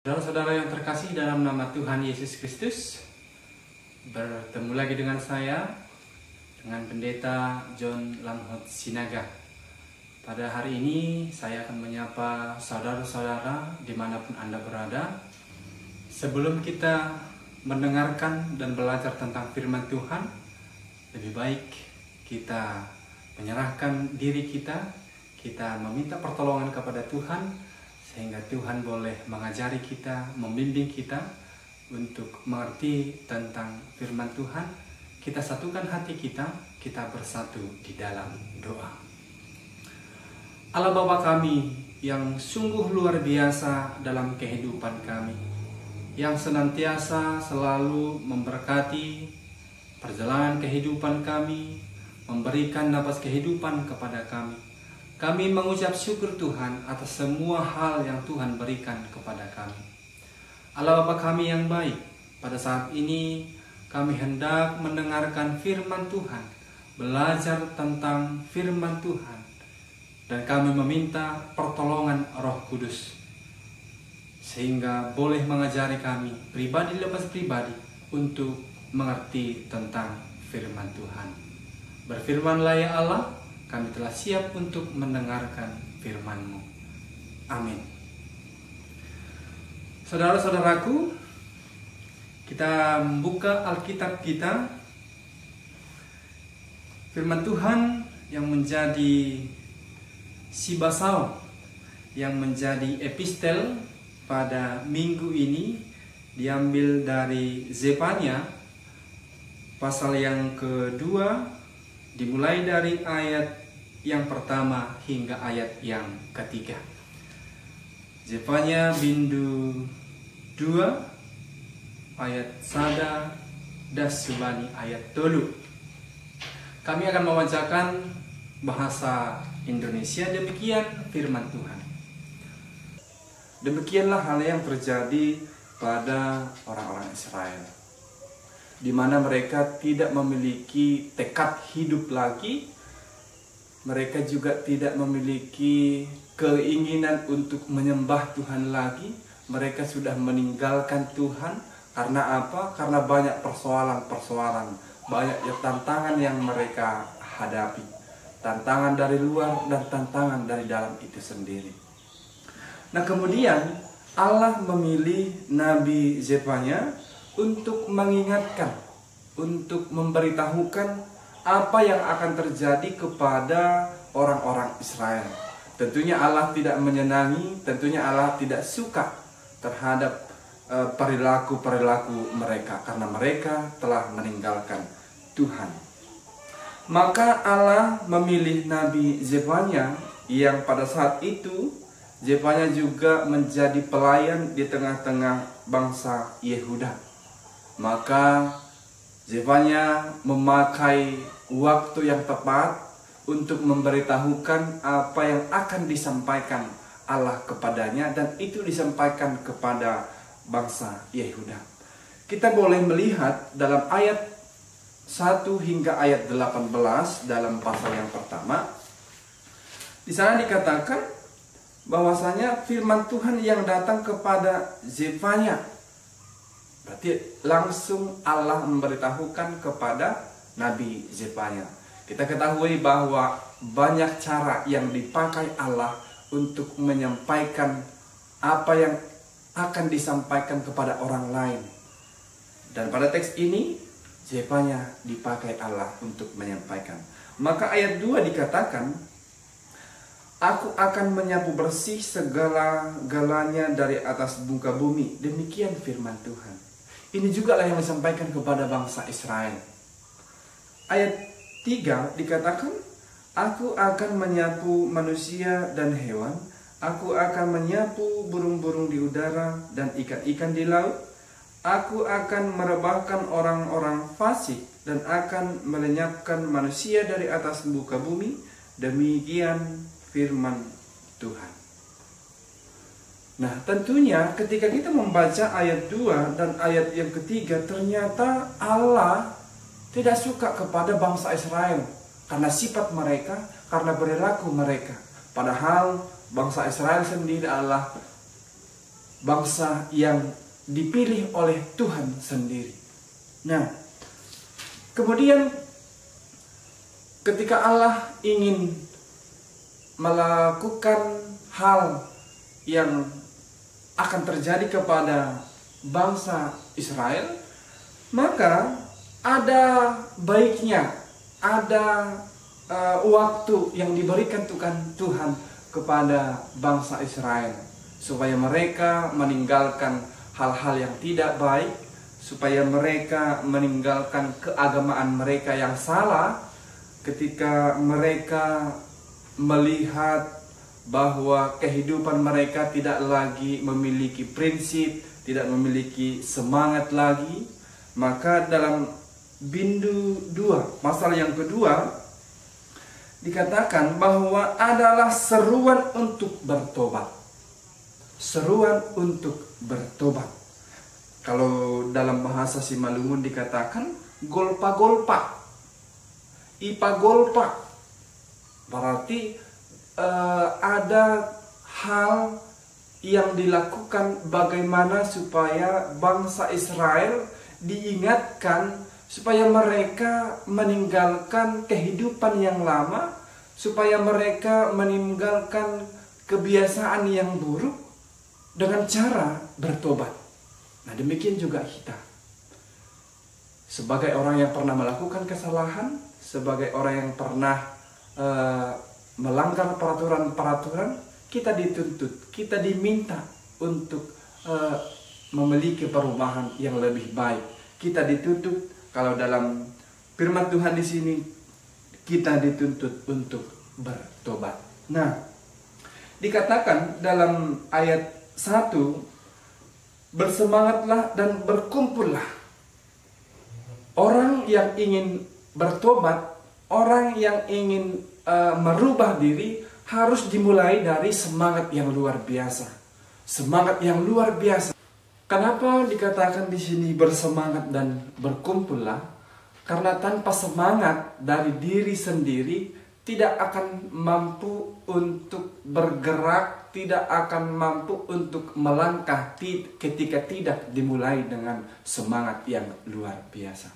Saudara-saudara yang terkasih dalam nama Tuhan Yesus Kristus, bertemu lagi dengan saya, dengan Pendeta John Lamhot Sinaga. Pada hari ini saya akan menyapa saudara-saudara dimanapun Anda berada. Sebelum kita mendengarkan dan belajar tentang firman Tuhan, lebih baik kita menyerahkan diri kita meminta pertolongan kepada Tuhan, sehingga Tuhan boleh mengajari kita, membimbing kita untuk mengerti tentang firman Tuhan. Kita satukan hati kita bersatu di dalam doa. Allah Bapa kami yang sungguh luar biasa dalam kehidupan kami, yang senantiasa selalu memberkati perjalanan kehidupan kami, memberikan nafas kehidupan kepada kami. Kami mengucap syukur Tuhan atas semua hal yang Tuhan berikan kepada kami. Allah Bapa kami yang baik, pada saat ini kami hendak mendengarkan firman Tuhan, belajar tentang firman Tuhan, dan kami meminta pertolongan Roh Kudus, sehingga boleh mengajari kami pribadi lepas pribadi untuk mengerti tentang firman Tuhan. Berfirmanlah ya Allah, kami telah siap untuk mendengarkan firman-Mu. Amin. Saudara-saudaraku, kita membuka Alkitab kita. Firman Tuhan yang menjadi sibasau, yang menjadi epistel pada minggu ini diambil dari Zefanya pasal yang kedua, dimulai dari ayat yang pertama hingga ayat yang ketiga. Zefanya bindu 2 ayat sada dasubani ayat 3. Kami akan membacakan bahasa Indonesia. Demikian firman Tuhan. Demikianlah hal yang terjadi pada orang-orang Israel, di mana mereka tidak memiliki tekad hidup lagi. Mereka juga tidak memiliki keinginan untuk menyembah Tuhan lagi. Mereka sudah meninggalkan Tuhan. Karena apa? Karena banyak persoalan-persoalan, banyak tantangan yang mereka hadapi. Tantangan dari luar dan tantangan dari dalam itu sendiri. Nah, kemudian Allah memilih Nabi Zefanya untuk mengingatkan, untuk memberitahukan apa yang akan terjadi kepada orang-orang Israel. Tentunya Allah tidak menyenangi, tentunya Allah tidak suka terhadap perilaku-perilaku mereka, karena mereka telah meninggalkan Tuhan. Maka Allah memilih Nabi Zefanya, yang pada saat itu Zefanya juga menjadi pelayan di tengah-tengah bangsa Yehuda. Maka Zefanya memakai waktu yang tepat untuk memberitahukan apa yang akan disampaikan Allah kepadanya, dan itu disampaikan kepada bangsa Yehuda. Kita boleh melihat dalam ayat 1 hingga ayat 18 dalam pasal yang pertama. Di sana dikatakan bahwasanya firman Tuhan yang datang kepada Zefanya. Berarti langsung Allah memberitahukan kepada Nabi Zefanya. Kita ketahui bahwa banyak cara yang dipakai Allah untuk menyampaikan apa yang akan disampaikan kepada orang lain. Dan pada teks ini Zefanya dipakai Allah untuk menyampaikan. Maka ayat 2 dikatakan, Aku akan menyapu bersih segala-galanya dari atas muka bumi. Demikian firman Tuhan. Ini juga lah yang disampaikan kepada bangsa Israel. Ayat 3 dikatakan, Aku akan menyapu manusia dan hewan. Aku akan menyapu burung-burung di udara dan ikan-ikan di laut. Aku akan merebahkan orang-orang fasik dan akan melenyapkan manusia dari atas muka bumi. Demikian firman Tuhan. Nah, tentunya ketika kita membaca ayat 2 dan ayat yang ketiga, ternyata Allah tidak suka kepada bangsa Israel karena sifat mereka, karena perilaku mereka. Padahal bangsa Israel sendiri adalah bangsa yang dipilih oleh Tuhan sendiri. Nah, kemudian ketika Allah ingin melakukan hal yang akan terjadi kepada bangsa Israel, maka ada baiknya, ada waktu yang diberikan Tuhan kepada bangsa Israel, supaya mereka meninggalkan hal-hal yang tidak baik, supaya mereka meninggalkan keagamaan mereka yang salah. Ketika mereka melihat bahwa kehidupan mereka tidak lagi memiliki prinsip, tidak memiliki semangat lagi, maka dalam Bindu 2, pasal yang kedua, dikatakan bahwa adalah seruan untuk bertobat. Seruan untuk bertobat. Kalau dalam bahasa Simalungun dikatakan golpa-golpa, ipa-golpa. Berarti ada hal yang dilakukan bagaimana supaya bangsa Israel diingatkan supaya mereka meninggalkan kehidupan yang lama, supaya mereka meninggalkan kebiasaan yang buruk dengan cara bertobat. Nah, demikian juga kita. Sebagai orang yang pernah melakukan kesalahan, sebagai orang yang pernah melanggar peraturan-peraturan, kita dituntut, kita diminta untuk memiliki perubahan yang lebih baik. Kita dituntut, kalau dalam firman Tuhan di sini, kita dituntut untuk bertobat. Nah, dikatakan dalam ayat 1, bersemangatlah dan berkumpullah. Orang yang ingin bertobat, orang yang ingin merubah diri, harus dimulai dari semangat yang luar biasa. Semangat yang luar biasa. Kenapa dikatakan di sini bersemangat dan berkumpullah? Karena tanpa semangat dari diri sendiri tidak akan mampu untuk bergerak, tidak akan mampu untuk melangkah ketika tidak dimulai dengan semangat yang luar biasa.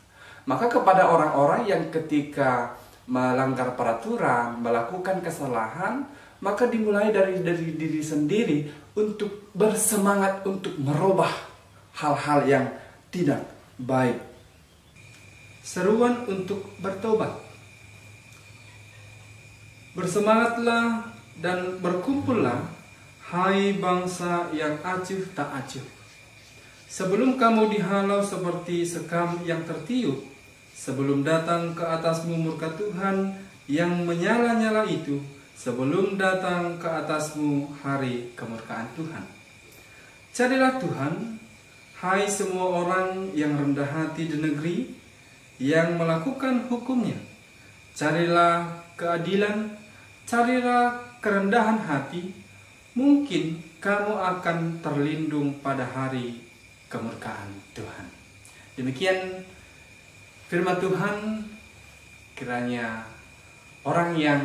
Maka kepada orang-orang yang ketika melanggar peraturan, melakukan kesalahan, maka dimulai dari diri sendiri untuk bersemangat untuk merubah hal-hal yang tidak baik. Seruan untuk bertobat. Bersemangatlah dan berkumpullah, hai bangsa yang acuh tak acuh. Sebelum kamu dihalau seperti sekam yang tertiup, sebelum datang ke atasmu murka Tuhan yang menyala-nyala itu, sebelum datang ke atasmu hari kemurkaan Tuhan. Carilah Tuhan, hai semua orang yang rendah hati di negeri, yang melakukan hukumnya. Carilah keadilan, carilah kerendahan hati, mungkin kamu akan terlindung pada hari kemurkaan Tuhan. Demikian firman Tuhan. Kiranya orang yang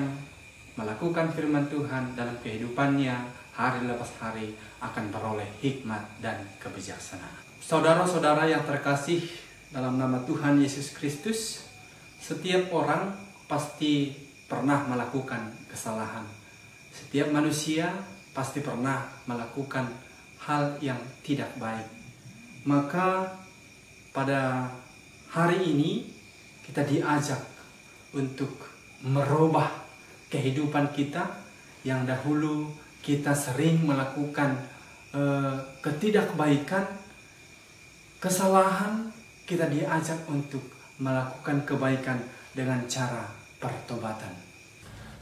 melakukan firman Tuhan dalam kehidupannya hari lepas hari akan beroleh hikmat dan kebijaksanaan. Saudara-saudara yang terkasih dalam nama Tuhan Yesus Kristus, setiap orang pasti pernah melakukan kesalahan. Setiap manusia pasti pernah melakukan hal yang tidak baik. Maka pada hari ini kita diajak untuk merubah kehidupan kita yang dahulu kita sering melakukan ketidakbaikan, kesalahan. Kita diajak untuk melakukan kebaikan dengan cara pertobatan.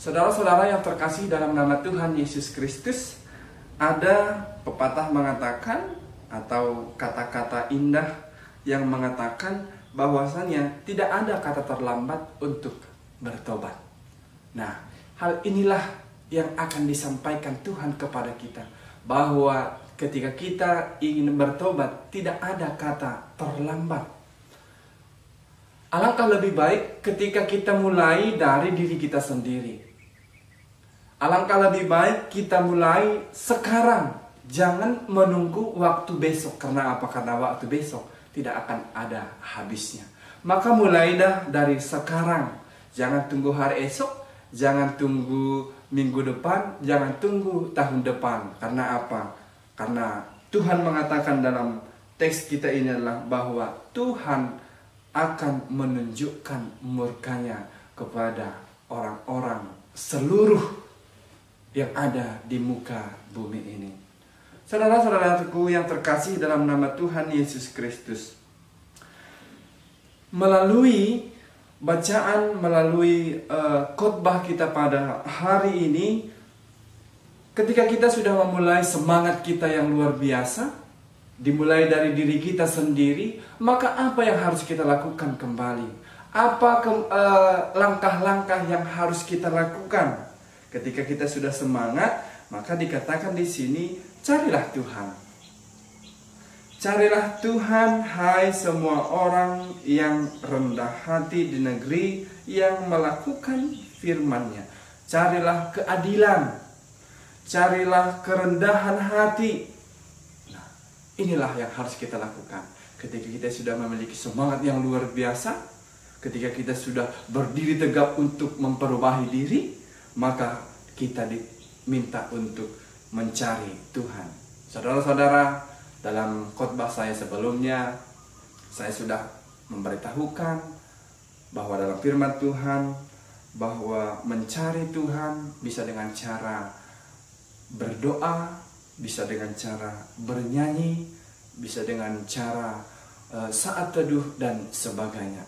Saudara-saudara yang terkasih dalam nama Tuhan Yesus Kristus, ada pepatah mengatakan atau kata-kata indah yang mengatakan bahwasanya tidak ada kata terlambat untuk bertobat. Nah, hal inilah yang akan disampaikan Tuhan kepada kita, bahwa ketika kita ingin bertobat tidak ada kata terlambat. Alangkah lebih baik ketika kita mulai dari diri kita sendiri. Alangkah lebih baik kita mulai sekarang Jangan menunggu waktu besok. Karena apa? Karena waktu besok tidak akan ada habisnya. Maka mulailah dari sekarang. Jangan tunggu hari esok, jangan tunggu minggu depan, jangan tunggu tahun depan. Karena apa? Karena Tuhan mengatakan dalam teks kita ini adalah bahwa Tuhan akan menunjukkan murkanya kepada orang-orang seluruh yang ada di muka bumi ini. Saudara-saudaraku yang terkasih dalam nama Tuhan Yesus Kristus, melalui bacaan, melalui khotbah kita pada hari ini, ketika kita sudah memulai semangat kita yang luar biasa, dimulai dari diri kita sendiri, maka apa yang harus kita lakukan kembali? Apa langkah-langkah yang harus kita lakukan? Ketika kita sudah semangat, maka dikatakan di sini, carilah Tuhan. Carilah Tuhan, hai semua orang yang rendah hati di negeri yang melakukan firman-Nya. Carilah keadilan, carilah kerendahan hati. Nah, inilah yang harus kita lakukan. Ketika kita sudah memiliki semangat yang luar biasa, ketika kita sudah berdiri tegap untuk memperubahi diri, maka kita diminta untuk mencari Tuhan. Saudara-saudara, dalam khotbah saya sebelumnya, saya sudah memberitahukan bahwa dalam firman Tuhan, bahwa mencari Tuhan bisa dengan cara berdoa, bisa dengan cara bernyanyi, bisa dengan cara saat teduh dan sebagainya.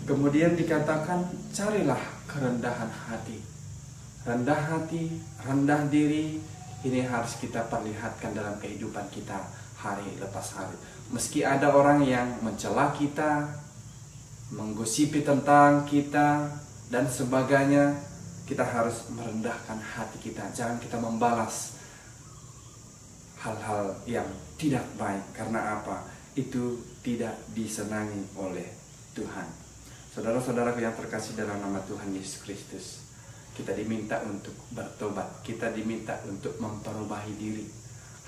Kemudian dikatakan, carilah kerendahan hati. Rendah hati, rendah diri, ini harus kita perlihatkan dalam kehidupan kita hari lepas hari. Meski ada orang yang mencela kita, menggosipi tentang kita, dan sebagainya, kita harus merendahkan hati kita. Jangan kita membalas hal-hal yang tidak baik. Karena apa? Itu tidak disenangi oleh Tuhan. Saudara-saudaraku yang terkasih dalam nama Tuhan Yesus Kristus, kita diminta untuk bertobat, kita diminta untuk memperubahi diri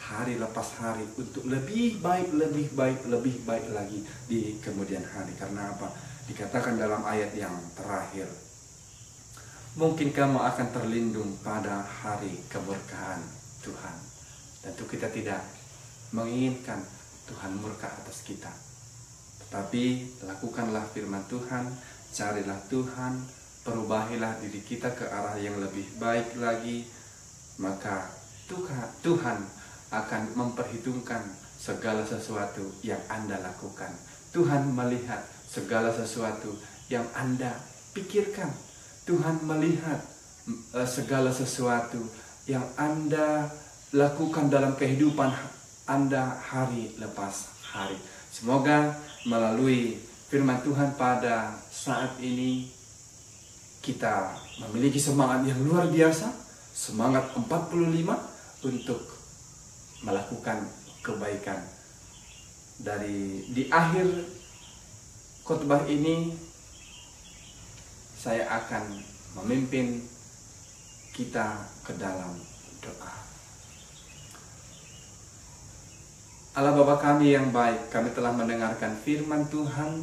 hari lepas hari untuk lebih baik, lebih baik, lebih baik lagi di kemudian hari. Karena apa? Dikatakan dalam ayat yang terakhir, mungkin kamu akan terlindung pada hari kemurkaan Tuhan. Tentu kita tidak menginginkan Tuhan murka atas kita, tetapi lakukanlah firman Tuhan, carilah Tuhan, perubahilah diri kita ke arah yang lebih baik lagi, maka Tuhan akan memperhitungkan segala sesuatu yang Anda lakukan. Tuhan melihat segala sesuatu yang Anda pikirkan. Tuhan melihat segala sesuatu yang Anda lakukan dalam kehidupan Anda hari lepas hari. Semoga melalui firman Tuhan pada saat ini kita memiliki semangat yang luar biasa, semangat 45 untuk melakukan kebaikan. Di akhir khotbah ini, saya akan memimpin kita ke dalam doa. Allah Bapa kami yang baik, kami telah mendengarkan firman Tuhan,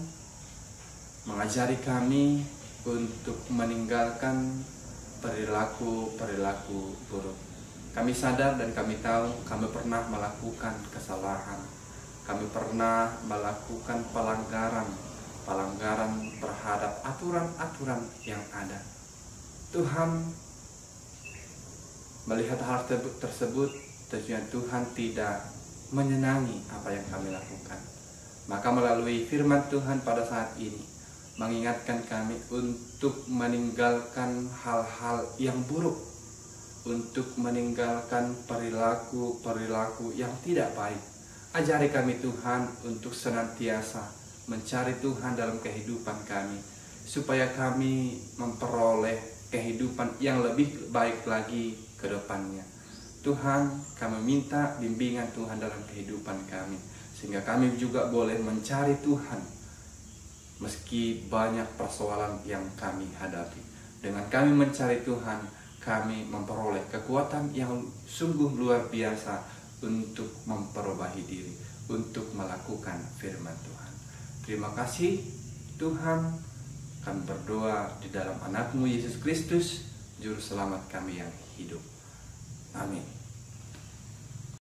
mengajari kami untuk meninggalkan perilaku-perilaku buruk. Kami sadar dan kami tahu kami pernah melakukan kesalahan. Kami pernah melakukan pelanggaran terhadap aturan-aturan yang ada. Tuhan melihat hal tersebut, tentunya Tuhan tidak menyenangi apa yang kami lakukan. Maka melalui firman Tuhan pada saat ini, mengingatkan kami untuk meninggalkan hal-hal yang buruk, untuk meninggalkan perilaku-perilaku yang tidak baik. Ajari kami Tuhan untuk senantiasa mencari Tuhan dalam kehidupan kami, supaya kami memperoleh kehidupan yang lebih baik lagi ke depannya. Tuhan, kami minta bimbingan Tuhan dalam kehidupan kami, sehingga kami juga boleh mencari Tuhan meski banyak persoalan yang kami hadapi. Dengan kami mencari Tuhan, kami memperoleh kekuatan yang sungguh luar biasa untuk memperbaiki diri, untuk melakukan firman Tuhan. Terima kasih Tuhan, kami berdoa di dalam anak-Mu Yesus Kristus, Juru Selamat kami yang hidup. Amin.